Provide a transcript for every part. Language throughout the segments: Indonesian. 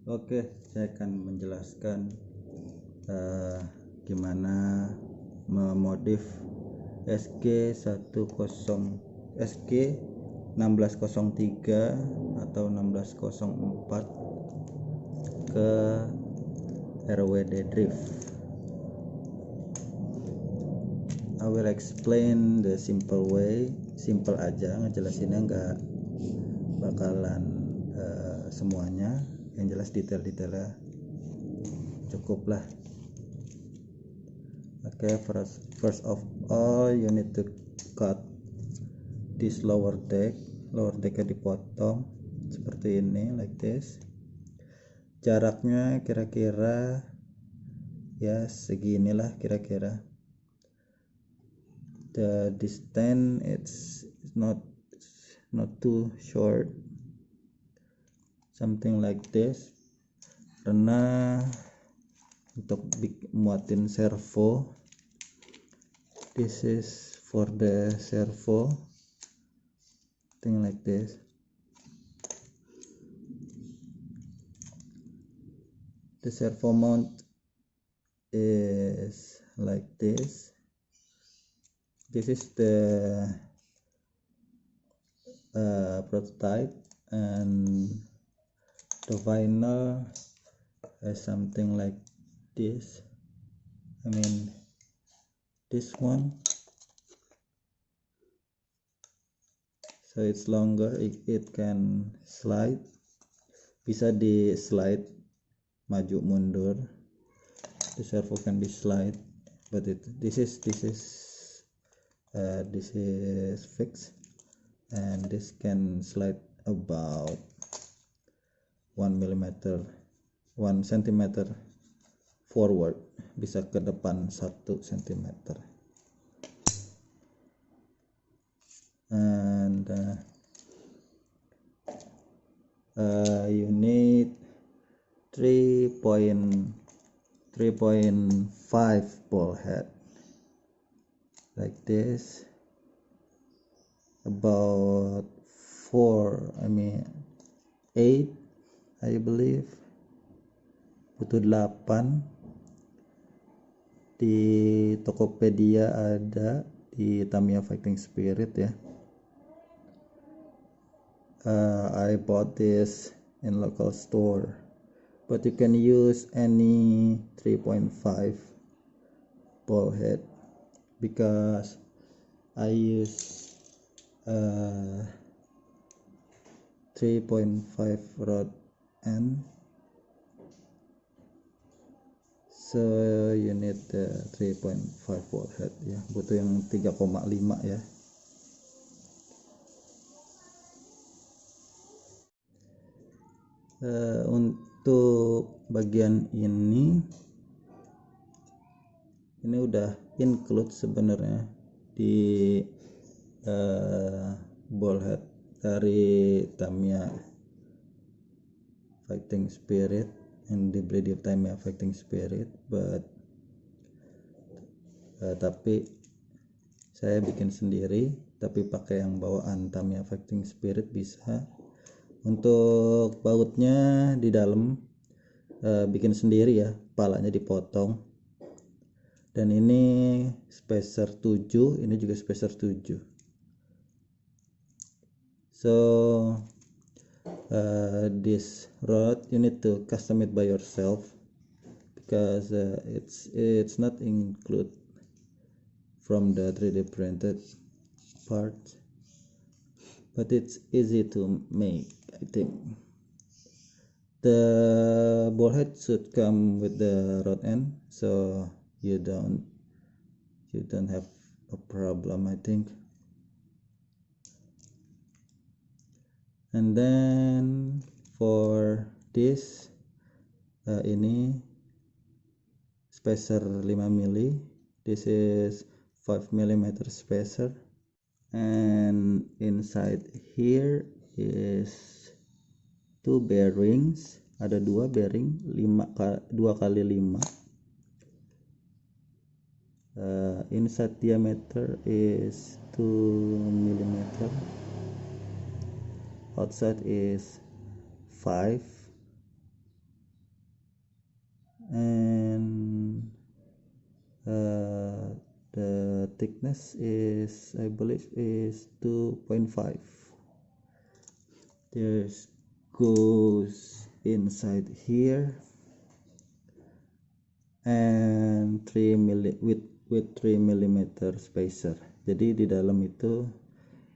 Oke, saya akan menjelaskan gimana memodif SG 1603 atau 1604 ke RWD drift. I will explain the simple way, simple aja ngejelasinnya, nggak bakalan semuanya, yang jelas detail-detailnya cukup lah. Okay, first of all you need to cut this lower decknya dipotong seperti ini, like this. Jaraknya kira-kira ya seginilah kira-kira. The distance it's not too short, something like this. Karena untuk muatin servo, this is for the servo, thing like this. The servo mount is like this. This is the prototype, and the final is something like this. I mean this one. So it's longer, it can slide, bisa di slide maju mundur. The servo can be slide, but this is fixed, and this can slide about 1 cm forward, bisa ke depan 1 cm. And you need 3.5 ball head, like this, about 8 I believe, butuh 8. Di Tokopedia ada, di Tamiya Fighting Spirit ya. I bought this in local store, but you can use any 3.5 ball head, because I use 3.5 rod end, so you need the 3.5 ball head ya, butuh yang 3,5 ya. Untuk bagian ini udah include sebenarnya di ball head dari Tamiya Fighting Spirit, and dibeli di Tamiya Fighting Spirit, but tapi saya bikin sendiri, tapi pakai yang bawaan Tamiya Fighting Spirit bisa. Untuk bautnya di dalam bikin sendiri ya, palanya dipotong, dan ini spacer 7, ini juga spacer 7. So this rod you need to custom it by yourself, because it's not included from the 3D printed part, but it's easy to make, I think. The ball head should come with the rod end, so you don't have a problem, I think. And then for this ini spacer 5 mili, this is 5 mm spacer, and inside here is 2 bearings, ada 2 bearing 2x5. Inside diameter is 2 mm, outside is 5, thickness is, I believe, is 2.5. This goes inside here, and 3 mm with 3 mm spacer. Jadi di dalam itu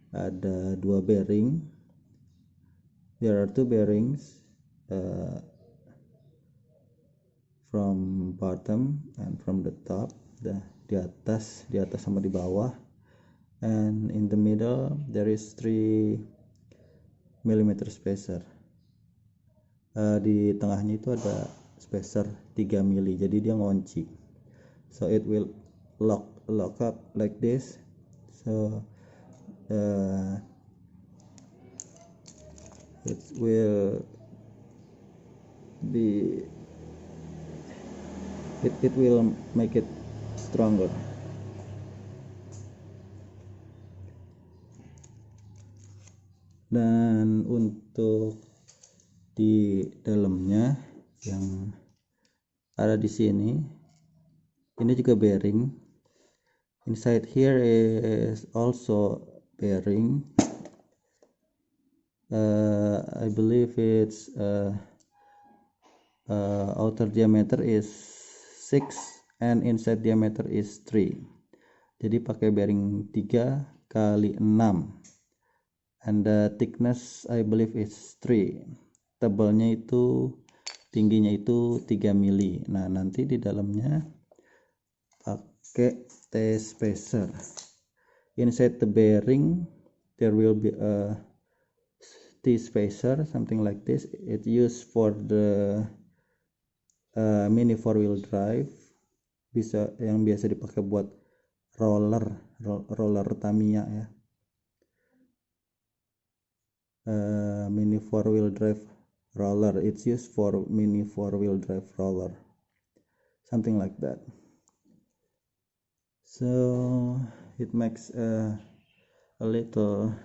ada 2 bearing. There are 2 bearings from bottom and from the top, di atas sama di bawah, and in the middle there is 3 mm spacer. Di tengahnya itu ada spacer 3 mili, jadi dia ngunci, so it will lock up like this. So it will be it will make it stronger. Dan untuk di dalamnya yang ada di sini, ini juga bearing. Inside here is also bearing. I believe its outer diameter is 6 and inside diameter is 3. Jadi pakai bearing 3 kali 6, and the thickness I believe is 3. Tebalnya itu, tingginya itu 3 mili. Nah, nanti di dalamnya pakai T-spacer. Inside the bearing there will be a T-spacer, something like this. It used for the mini 4-wheel drive, bisa yang biasa dipakai buat roller Tamiya ya. Mini 4-wheel drive roller, it's used for mini 4-wheel drive roller, something like that. So it makes a little,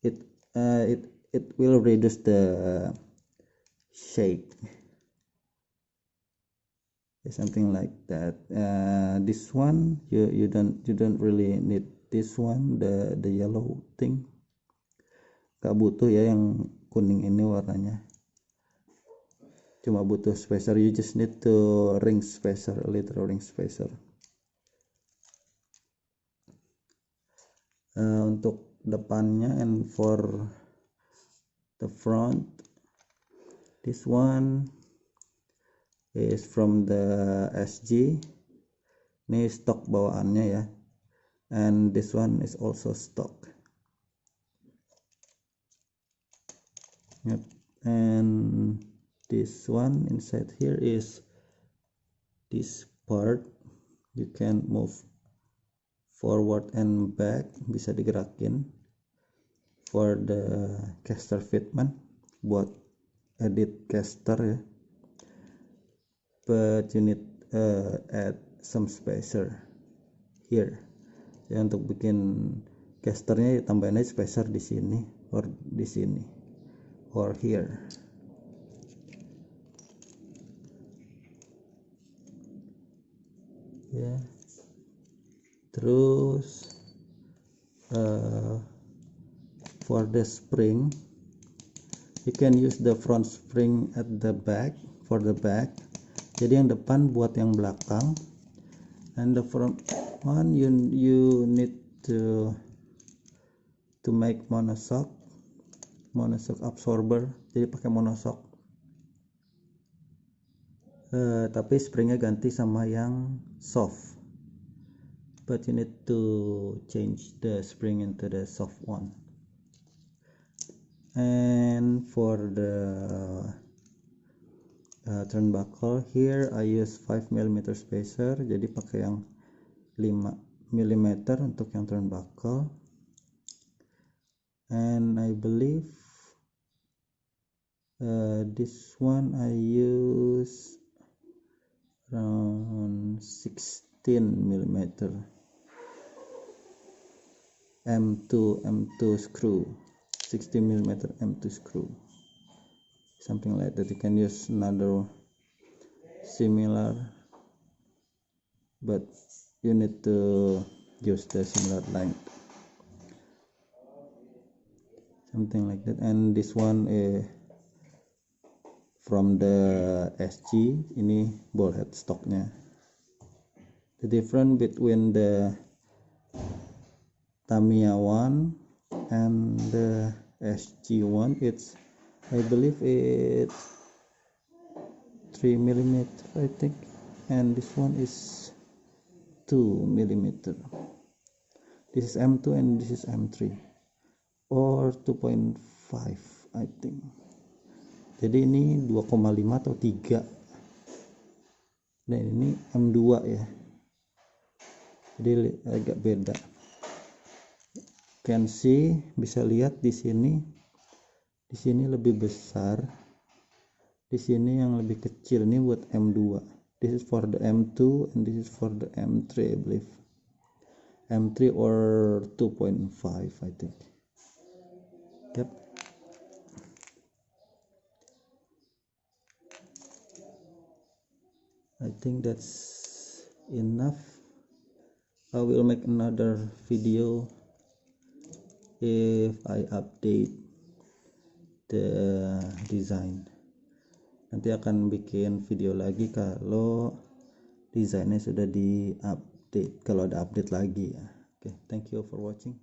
it will reduce the shake, something like that. This one you don't really need this one, the yellow thing, gak butuh ya yang kuning ini warnanya, cuma butuh spacer. You just need to ring spacer, a little ring spacer. Untuk depannya and for the front, this one is from the SG. Ini stok bawaannya ya, and this one is also stock. Yep. And this one inside here is this part, you can move forward and back, bisa digerakin for the caster fitment, buat edit caster ya. But you need add some spacer here ya, untuk bikin casternya tambahin aja spacer di sini or di sini or here. Ya, terus for the spring, you can use the front spring at the back, for the back. Jadi yang depan buat yang belakang, and the front one you need to make monoshock absorber. Jadi pakai monoshock, tapi springnya ganti sama yang soft, but you need to change the spring into the soft one. And for the turnbuckle here I use 5 mm spacer, jadi pakai yang 5 mm untuk yang turnbuckle. And I believe this one I use around 16 mm M2 screw, 16 mm M2 screw, something like that. You can use another similar, but you need to use the similar line, something like that. And this one from the SG, ini ball head stocknya. The difference between the Tamiya one and the SG one, it's, I believe it's 3mm, I think, and this one is 2mm. This is M2 and this is M3, or 2.5 I think. Jadi ini 2,5 atau 3, dan ini M2 ya, jadi agak beda. Can see, bisa lihat di sini lebih besar, di sini yang lebih kecil. Ini buat M2. This is for the M2 and this is for the M3, I believe. M3 or 2.5 I think. Yep. I think that's enough. I will make another video if I update the design. Nanti akan bikin video lagi kalau desainnya sudah di update, kalau ada update lagi ya. Okay, thank you for watching.